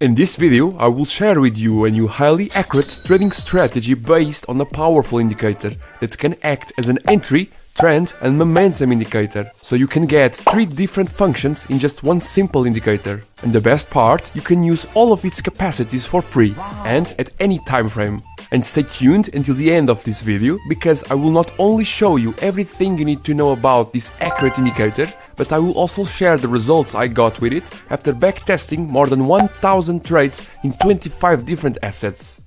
In this video, I will share with you a new highly accurate trading strategy based on a powerful indicator that can act as an entry, trend and momentum indicator, so you can get 3 different functions in just one simple indicator. And the best part, you can use all of its capacities for free and at any time frame. And stay tuned until the end of this video, because I will not only show you everything you need to know about this accurate indicator, but I will also share the results I got with it after backtesting more than 1000 trades in 25 different assets.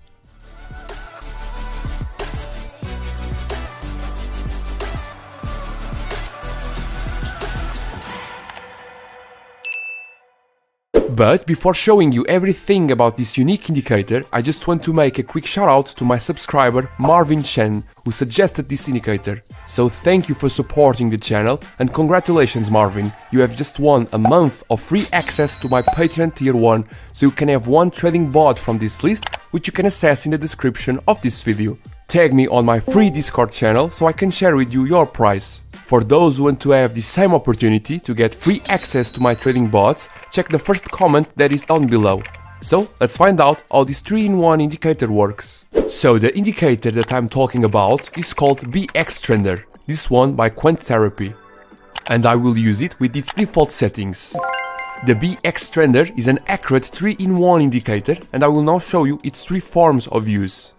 But before showing you everything about this unique indicator, I just want to make a quick shout out to my subscriber Marvin Chen, who suggested this indicator. So thank you for supporting the channel and congratulations Marvin, you have just won a month of free access to my Patreon tier 1, so you can have one trading bot from this list, which you can access in the description of this video. Tag me on my free Discord channel so I can share with you your price. For those who want to have the same opportunity to get free access to my trading bots, check the first comment that is down below. So let's find out how this 3-in-1 indicator works. So the indicator that I'm talking about is called BXTrender, this one by Quant Therapy. And I will use it with its default settings. The BXTrender is an accurate 3-in-1 indicator, and I will now show you its 3 forms of use.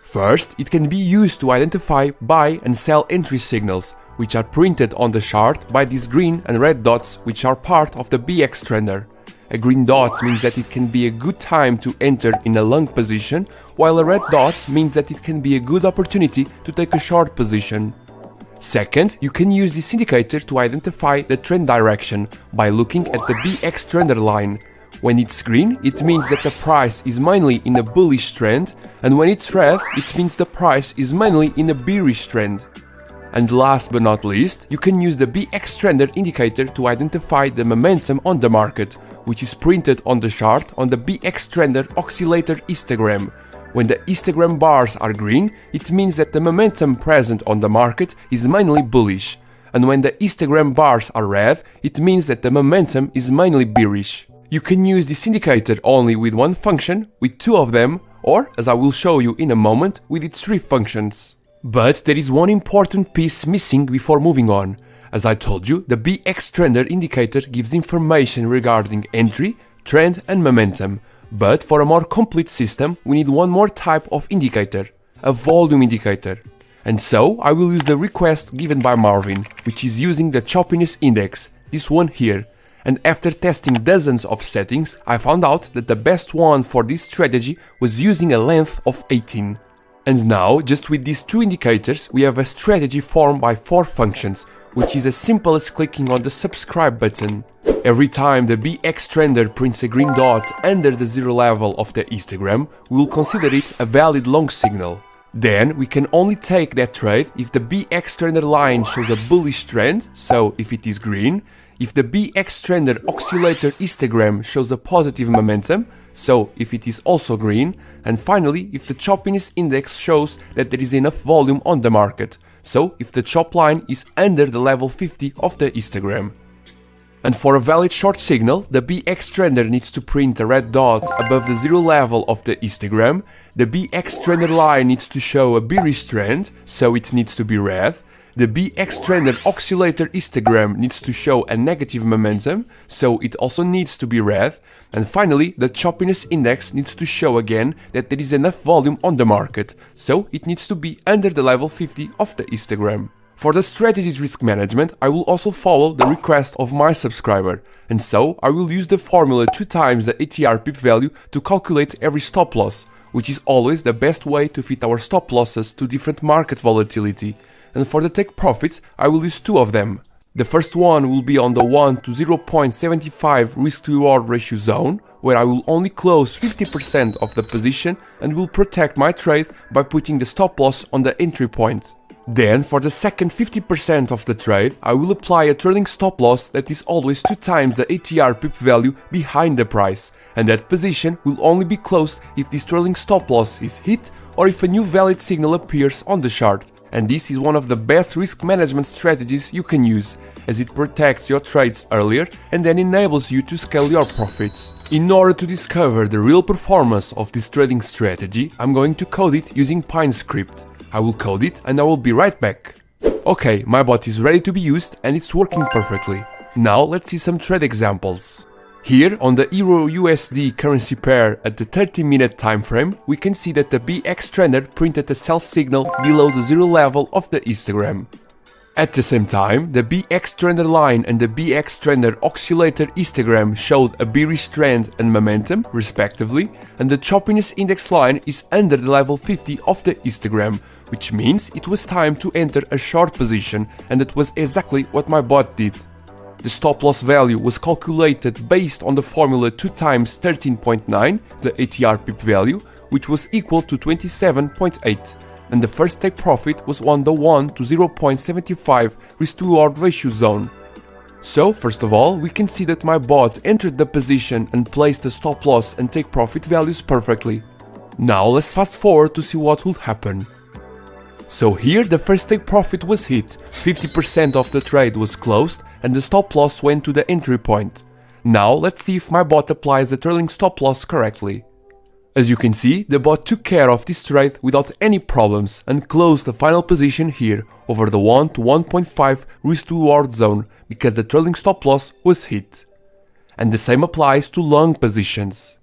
First, it can be used to identify buy and sell entry signals, which are printed on the chart by these green and red dots, which are part of the BXTrender. A green dot means that it can be a good time to enter in a long position, while a red dot means that it can be a good opportunity to take a short position. Second, you can use this indicator to identify the trend direction by looking at the BXTrender line. When it's green, it means that the price is mainly in a bullish trend, and when it's red, it means the price is mainly in a bearish trend. And last but not least, you can use the BXTrender indicator to identify the momentum on the market, which is printed on the chart on the BXTrender oscillator histogram. When the histogram bars are green, it means that the momentum present on the market is mainly bullish, and when the histogram bars are red, it means that the momentum is mainly bearish. You can use this indicator only with one function, with 2 of them, or, as I will show you in a moment, with its 3 functions. But there is one important piece missing before moving on. As I told you, the BXTrender indicator gives information regarding entry, trend and momentum. But for a more complete system, we need one more type of indicator, a volume indicator. And so I will use the request given by Marvin, which is using the choppiness index, this one here. And after testing dozens of settings, I found out that the best one for this strategy was using a length of 18. And now, just with these 2 indicators, we have a strategy formed by 4 functions, which is as simple as clicking on the subscribe button. Every time the BXTrender prints a green dot under the 0 level of the histogram, we will consider it a valid long signal. Then we can only take that trade if the BXTrender line shows a bullish trend, so if it is green, if the BXTrender oscillator histogram shows a positive momentum, so if it is also green, and finally if the choppiness index shows that there is enough volume on the market, so if the chop line is under the level 50 of the histogram. And for a valid short signal, the BXTrender needs to print a red dot above the 0 level of the histogram, the BXTrender line needs to show a bearish trend, so it needs to be red, the BXTrender oscillator histogram needs to show a negative momentum, so it also needs to be red, and finally the choppiness index needs to show again that there is enough volume on the market, so it needs to be under the level 50 of the histogram. For the strategy's risk management, I will also follow the request of my subscriber, and so I will use the formula 2 times the ATR pip value to calculate every stop loss, which is always the best way to fit our stop losses to different market volatility. And for the take profits, I will use 2 of them. The first one will be on the 1 to 0.75 risk to reward ratio zone, where I will only close 50% of the position and will protect my trade by putting the stop loss on the entry point. Then, for the second 50% of the trade, I will apply a trailing stop loss that is always 2 times the ATR pip value behind the price, and that position will only be closed if this trailing stop loss is hit or if a new valid signal appears on the chart. And this is one of the best risk management strategies you can use, as it protects your trades earlier and then enables you to scale your profits. In order to discover the real performance of this trading strategy, I'm going to code it using PineScript. I will code it and I will be right back. Okay, my bot is ready to be used and it's working perfectly. Now let's see some trade examples. Here on the Euro-USD currency pair at the 30-minute time frame, we can see that the BX trender printed a sell signal below the zero level of the histogram. At the same time, the BX trender line and the BX trender oscillator histogram showed a bearish trend and momentum, respectively, and the choppiness index line is under the level 50 of the histogram, which means it was time to enter a short position, and that was exactly what my bot did. The stop loss value was calculated based on the formula 2 times 13.9, the ATR pip value, which was equal to 27.8, and the first take profit was 1:1 to 0.75 risk-to-reward ratio zone. So, first of all, we can see that my bot entered the position and placed the stop loss and take profit values perfectly. Now let's fast forward to see what would happen. So here the first take profit was hit, 50% of the trade was closed and the stop loss went to the entry point. Now let's see if my bot applies the trailing stop loss correctly. As you can see, the bot took care of this trade without any problems and closed the final position here over the 1 to 1.5 risk to reward zone because the trailing stop loss was hit. And the same applies to long positions.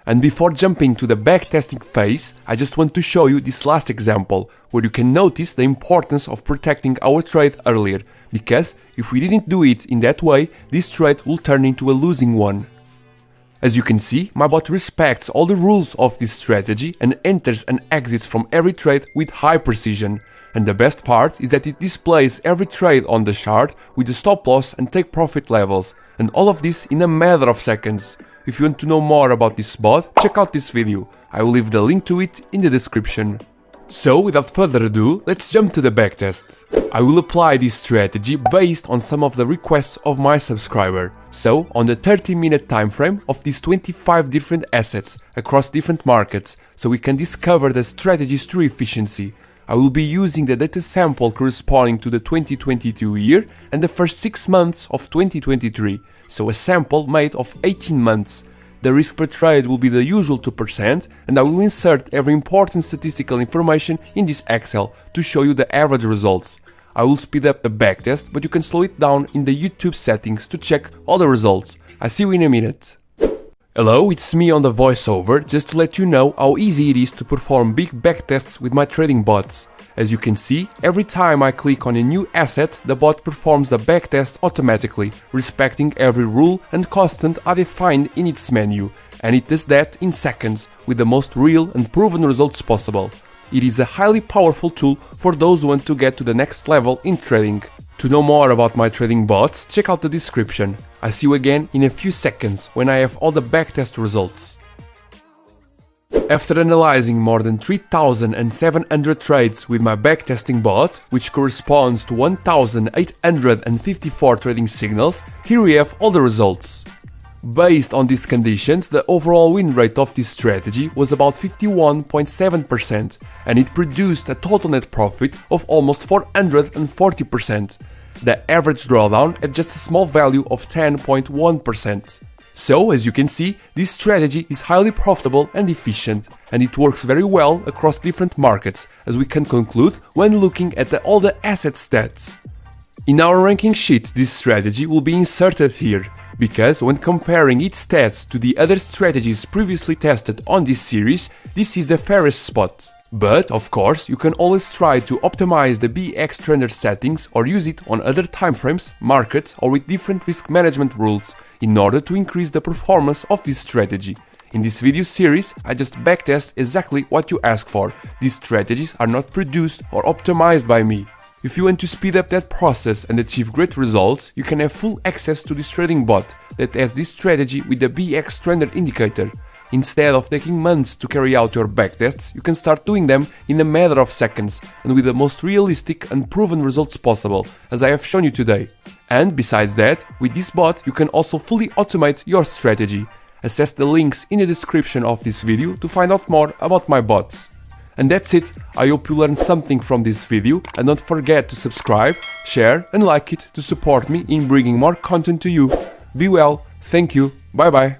And before jumping to the backtesting phase, I just want to show you this last example, where you can notice the importance of protecting our trade earlier, because if we didn't do it in that way, this trade will turn into a losing one. As you can see, my bot respects all the rules of this strategy and enters and exits from every trade with high precision. And the best part is that it displays every trade on the chart with the stop loss and take profit levels, and all of this in a matter of seconds. If you want to know more about this bot, check out this video. I will leave the link to it in the description. So, without further ado, let's jump to the backtest. I will apply this strategy based on some of the requests of my subscriber. So, on the 30-minute time frame of these 25 different assets across different markets, so we can discover the strategy's true efficiency, I will be using the data sample corresponding to the 2022 year and the first 6 months of 2023, so a sample made of 18 months. The risk per trade will be the usual 2%, and I will insert every important statistical information in this Excel to show you the average results. I will speed up the backtest, but you can slow it down in the YouTube settings to check all the results. I see you in a minute. Hello, it's me on the voiceover, just to let you know how easy it is to perform big backtests with my trading bots. As you can see, every time I click on a new asset, the bot performs a backtest automatically, respecting every rule and constant I defined in its menu, and it does that in seconds, with the most real and proven results possible. It is a highly powerful tool for those who want to get to the next level in trading. To know more about my trading bots, check out the description. I see you again in a few seconds when I have all the backtest results. After analyzing more than 3,700 trades with my backtesting bot, which corresponds to 1,854 trading signals, here we have all the results. Based on these conditions, the overall win rate of this strategy was about 51.7%, and it produced a total net profit of almost 440%. The average drawdown at just a small value of 10.1%. So, as you can see, this strategy is highly profitable and efficient, and it works very well across different markets, as we can conclude when looking at all the asset stats. In our ranking sheet, this strategy will be inserted here, because when comparing its stats to the other strategies previously tested on this series, this is the fairest spot. But, of course, you can always try to optimize the BX trender settings or use it on other timeframes, markets, or with different risk management rules in order to increase the performance of this strategy. In this video series, I just backtest exactly what you ask for. These strategies are not produced or optimized by me. If you want to speed up that process and achieve great results, you can have full access to this trading bot that has this strategy with the BX trender indicator. Instead of taking months to carry out your backtests, you can start doing them in a matter of seconds and with the most realistic and proven results possible, as I have shown you today. And besides that, with this bot you can also fully automate your strategy. Access the links in the description of this video to find out more about my bots. And that's it. I hope you learned something from this video, and don't forget to subscribe, share and like it to support me in bringing more content to you. Be well, thank you, bye bye.